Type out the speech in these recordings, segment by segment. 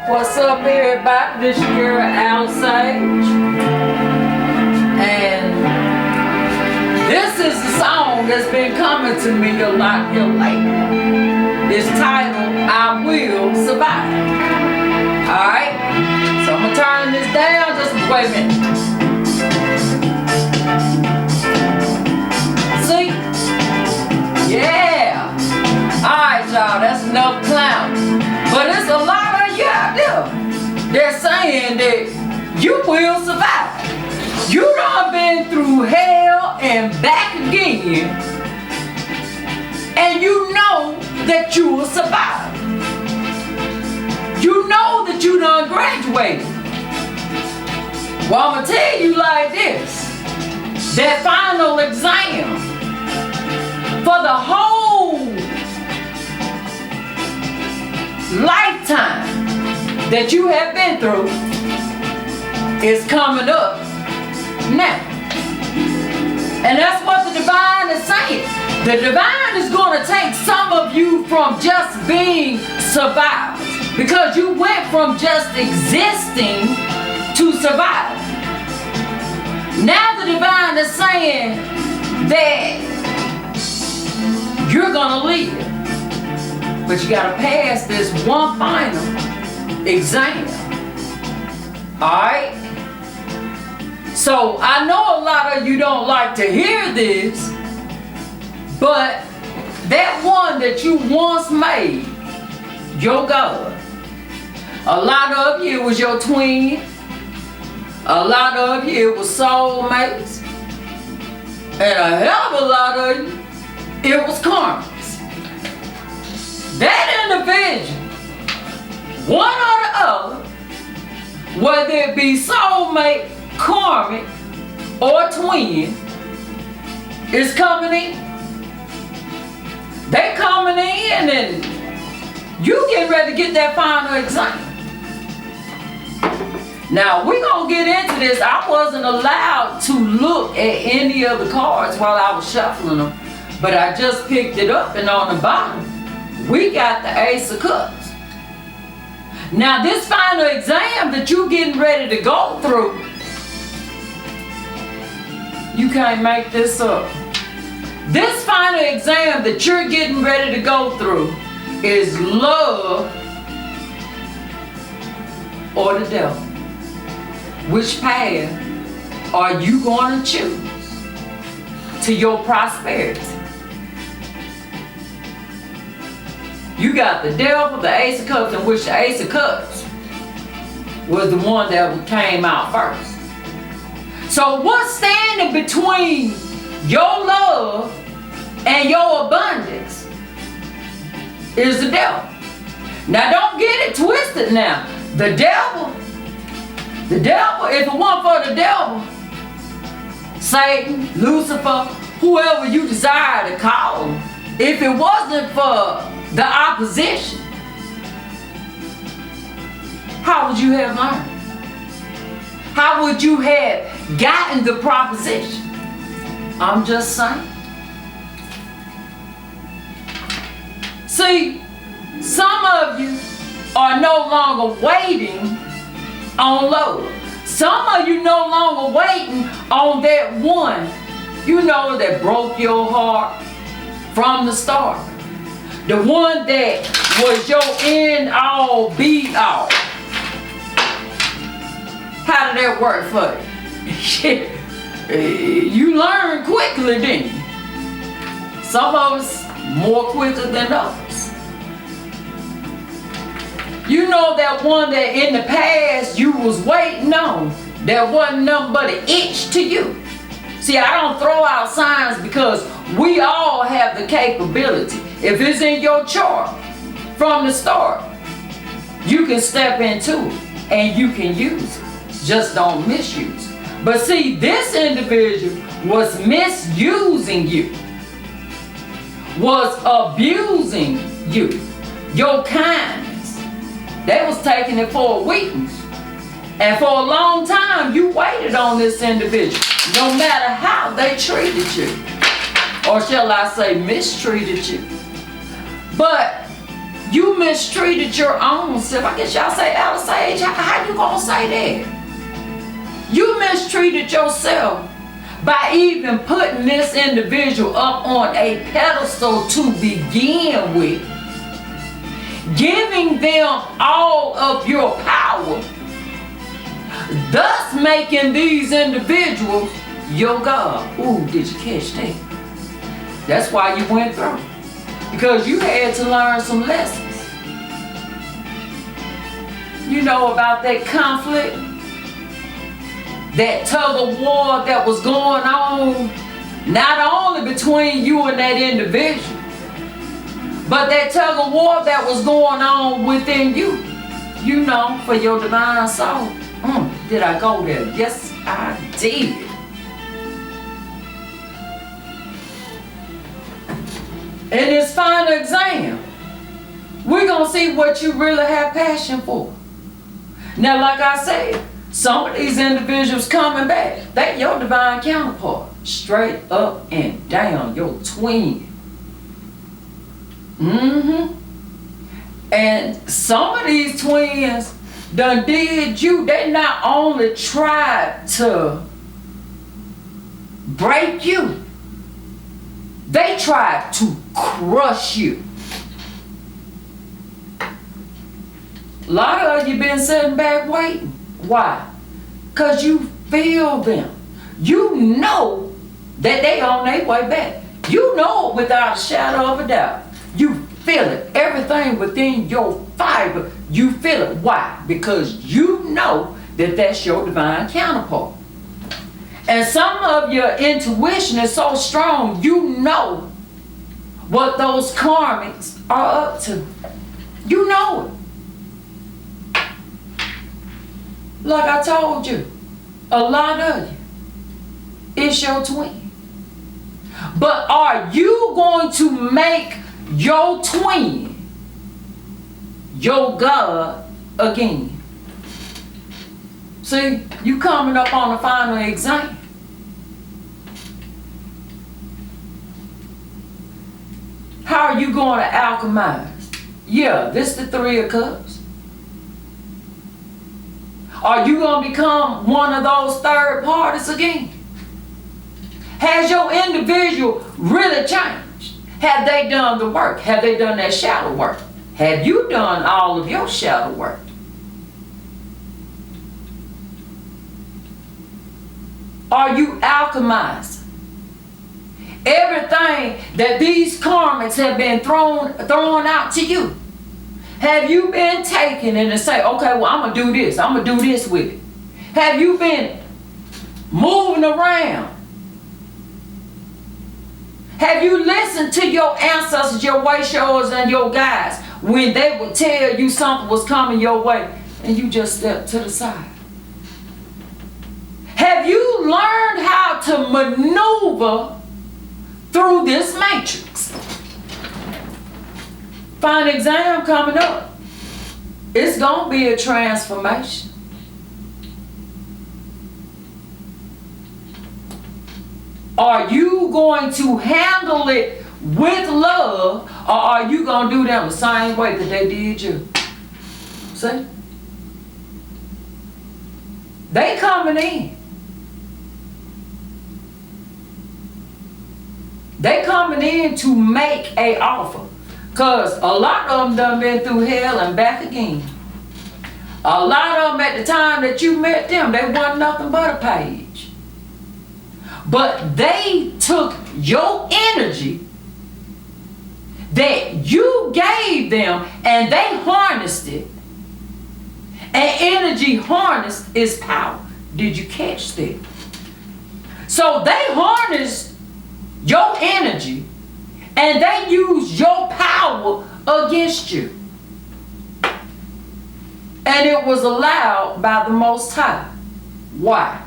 What's up, everybody? This your girl Alsage, and this is the song that's been coming to me a lot here lately. It's titled "I Will Survive." All right, so I'm gonna turn this down. Just wait a minute. See? Yeah. All right, y'all. That's enough clown. But it's a lot of you out there that's saying that you will survive. You done been through hell and back again, and you know that you will survive. You know that you done graduated. Well, I'm gonna tell you like this: that final exam for the whole lifetime that you have been through is coming up now. And that's what the Devine is saying. The Devine is going to take some of you from just being survivors, because you went from just existing to survive. Now the Devine is saying that you're going to live, but you gotta pass this one final exam. Alright? So I know a lot of you don't like to hear this, but that one that you once made your God, a lot of you it was your twin, a lot of you it was soulmates, and a hell of a lot of you it was karma. That individual, one or the other, whether it be soulmate, karmic, or twin, is coming in. They coming in and you getting ready to get that final exam. Now we're gonna get into this. I wasn't allowed to look at any of the cards while I was shuffling them, but I just picked it up, and on the bottom we got the Ace of Cups. Now this final exam that you're getting ready to go through, you can't make this up. This final exam that you're getting ready to go through is love or the devil. Which path are you going to choose to your prosperity? You got the devil, the Ace of Cups, in which the Ace of Cups was the one that came out first. So what's standing between your love and your abundance is the devil. Now don't get it twisted now. The devil, if it weren't for the devil, Satan, Lucifer, whoever you desire to call him, if it wasn't for the opposition, how would you have learned? How would you have gotten the proposition? I'm just saying. See, some of you are no longer waiting on love. Some of you no longer waiting on that one, you know, that broke your heart from the start. The one that was your end all, be all. How did that work for you? You learn quickly, didn't you? Some of us more quicker than others. You know that one that in the past you was waiting on, that wasn't nothing but an itch to you. See, I don't throw out signs because we all have the capability. If it's in your chart from the start, you can step into it and you can use it. Just don't misuse it. But see, this individual was misusing you, was abusing you, your kindness. They was taking it for a weakness. And for a long time, you waited on this individual, no matter how they treated you. Or shall I say mistreated you. But You mistreated your own self. I guess y'all say out of sage. How you gonna say that? You mistreated yourself by even putting this individual up on a pedestal to begin with. Giving them all of your power. Thus making these individuals your God. Ooh, did you catch that? That's why you went through. Because you had to learn some lessons. You know about that conflict, that tug of war that was going on, not only between you and that individual, but that tug of war that was going on within you. You know, for your divine soul. Did I go there? Yes, I did. In this final exam, we're going to see what you really have passion for. Now, like I said, some of these individuals coming back, they your divine counterpart. Straight up and down, your twin. And some of these twins done did you. They not only tried to break you, they tried to crush you. A lot of you been sitting back waiting. Why? Because you feel them. You know that they on their way back. You know it without a shadow of a doubt. You feel it. Everything within your fiber, you feel it. Why? Because you know that that's your divine counterpart. And some of your intuition is so strong, you know what those karmics are up to. You know it. Like I told you, a lot of you, it's your twin. But are you going to make your twin your God again? See, you coming up on the final exam. How are you going to alchemize? Yeah, this is the Three of Cups. Are you going to become one of those third parties again? Has your individual really changed? Have they done the work? Have they done that shadow work? Have you done all of your shadow work? Are you alchemizing? Everything that these karmics have been thrown out to you. Have you been taking and say, okay, well, I'm going to do this. I'm going to do this with it. Have you been moving around? Have you listened to your ancestors, your way showers, and your guides when they would tell you something was coming your way and you just stepped to the side? Have you learned how to maneuver through this matrix? Final exam coming up. It's going to be a transformation. Are you going to handle it with love, or are you going to do them the same way that they did you? See? They coming in. They coming in to make a offer. Because a lot of them done been through hell and back again. A lot of them at the time that you met them, they wasn't nothing but a page. But they took your energy that you gave them and they harnessed it. And energy harnessed is power. Did you catch that? So they harnessed your energy and they used your power against you. And it was allowed by the Most High. Why?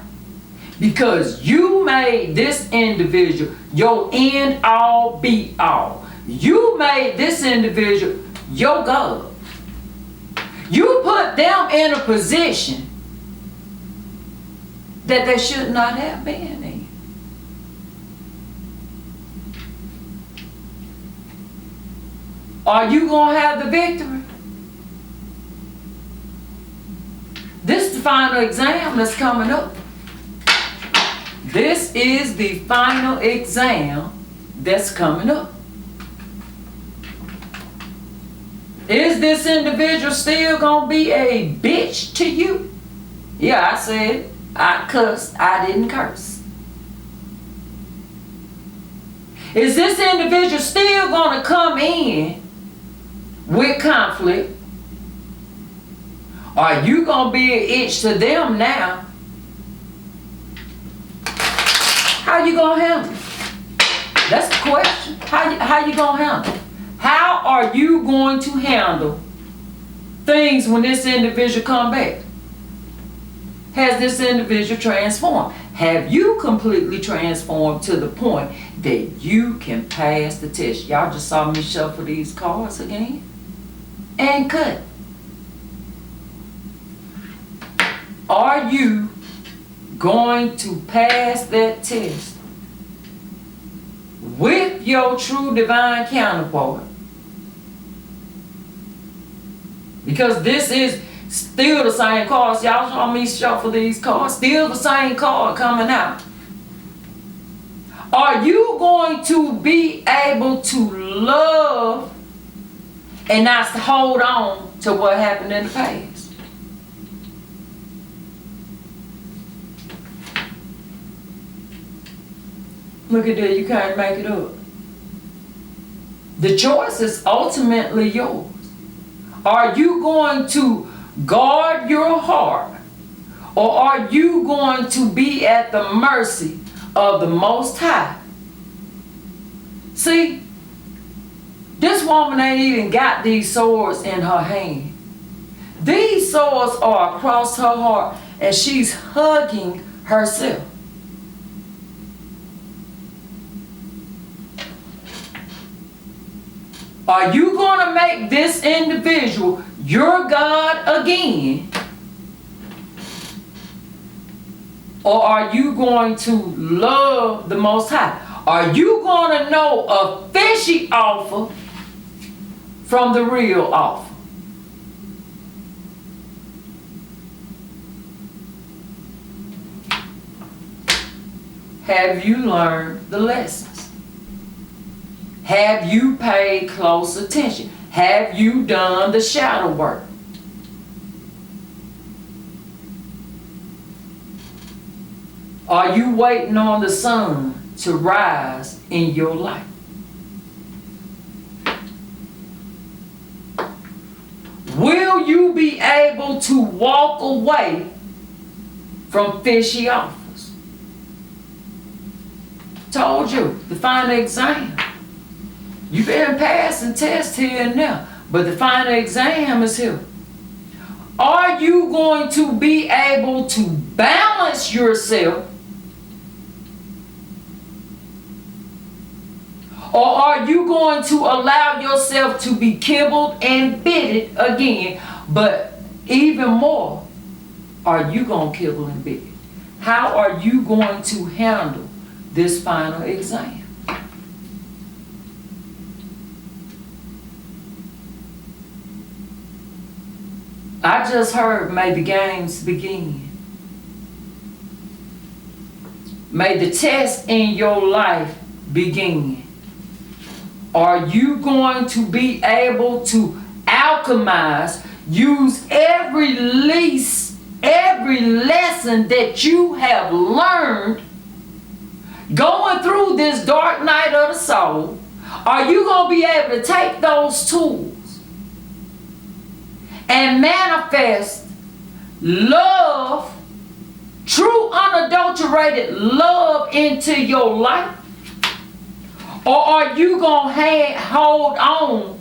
Because you made this individual your end all be all. You made this individual your God. You put them in a position that they should not have been in. Are you going to have the victory? This is the final exam that's coming up. This is the final exam that's coming up. Is this individual still going to be a bitch to you? Yeah, I said, I cussed, I didn't curse. Is this individual still going to come in with conflict? Are you going to be an itch to them now? How you going to handle it? That's the question. How you going to handle it? How are you going to handle things when this individual come back? Has this individual transformed? Have you completely transformed to the point that you can pass the test? Y'all just saw me shuffle these cards again and cut. Are you going to pass that test with your true divine counterpart? Because this is still the same cards. Y'all saw me shuffle these cards. Still the same card coming out. Are you going to be able to love and not hold on to what happened in the past? Look at that, you can't make it up. The choice is ultimately yours. Are you going to guard your heart, or are you going to be at the mercy of the Most High? See, this woman ain't even got these swords in her hand. These swords are across her heart, and she's hugging herself. Are you going to make this individual your God again? Or are you going to love the Most High? Are you going to know a fishy offer from the real offer? Have you learned the lessons? Have you paid close attention? Have you done the shadow work? Are you waiting on the sun to rise in your life? Will you be able to walk away from fishy offers? Told you, the final exam. You've been passing tests here and there, but the final exam is here. Are you going to be able to balance yourself, or are you going to allow yourself to be kibbled and bitted again? But even more, are you going to kibble and bit it? How are you going to handle this final exam? I just heard, may the games begin. May the test in your life begin. Are you going to be able to alchemize, use every lesson that you have learned going through this dark night of the soul? Are you going to be able to take those tools and manifest love, true unadulterated love into your life? Or are you going to hold on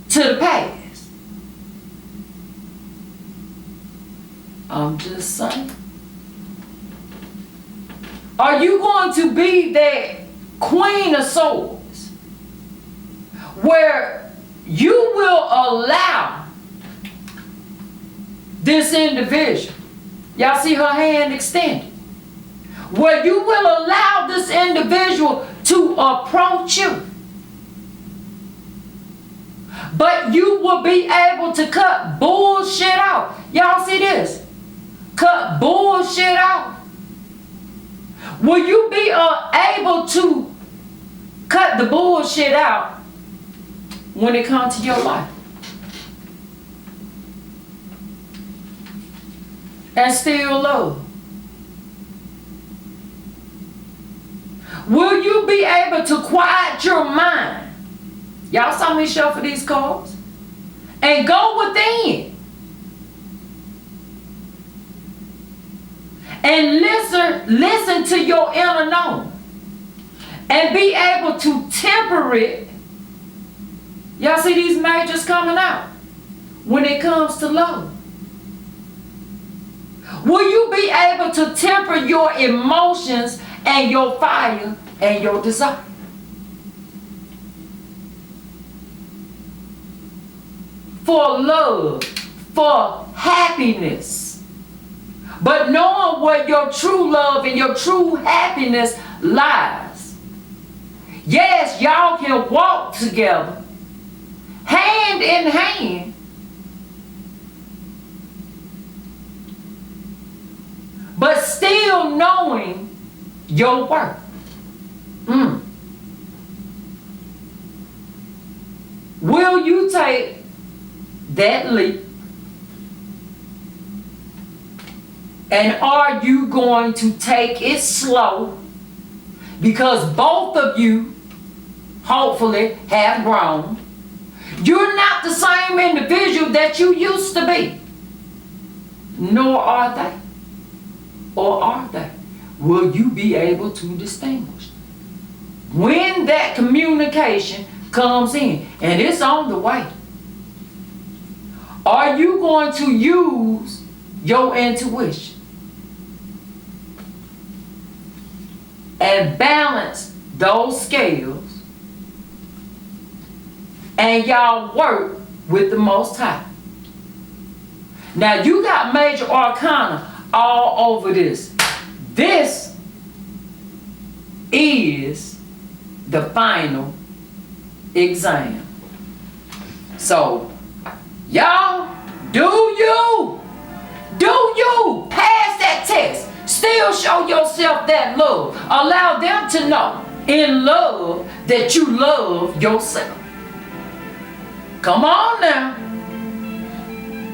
to the past? I'm just saying. Are you going to be that Queen of Swords where you will allow this individual, y'all see her hand extended, where you will allow this individual to approach you But you will be able to cut bullshit out. Y'all see this? Cut bullshit out. Will you be able to cut the bullshit out when it comes to your life? And still love? Will you be able to quiet your mind? Y'all saw me shuffle these cards. And go within. And listen to your inner knowing. And be able to temper it. Y'all see these majors coming out when it comes to love. Will you be able to temper your emotions and your fire and your desire? For love, for happiness. But knowing where your true love and your true happiness lies. Yes, y'all can walk together, hand in hand. But still knowing your worth. Will you take that leap? And are you going to take it slow? Because both of you hopefully have grown. You're not the same individual that you used to be. Nor are they. Or are they? Will you be able to distinguish? When that communication comes in, and it's on the way, are you going to use your intuition and balance those scales, and y'all work with the Most High? Now you got major arcana all over this. This is the final exam. So y'all, do you pass that test? Still show yourself that love. Allow them to know in love that you love yourself. Come on now.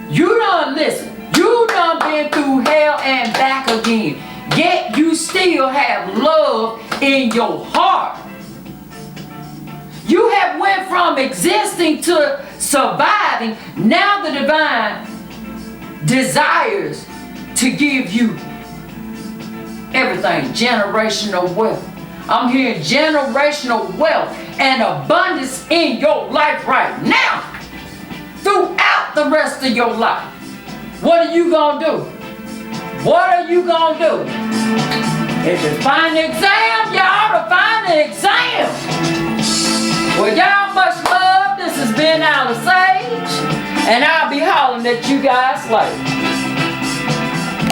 You done listen. You done been through hell and back again. Yet you still have love in your heart. You have went from existing to surviving. Now the divine desires to give you everything. Generational wealth. I'm hearing generational wealth and abundance in your life right now. Throughout the rest of your life. What are you gonna do? What are you gonna do? It's the final exam, y'all. The final exam. Well, y'all, much love. This has been Alice Sage, and I'll be hollering at you guys later.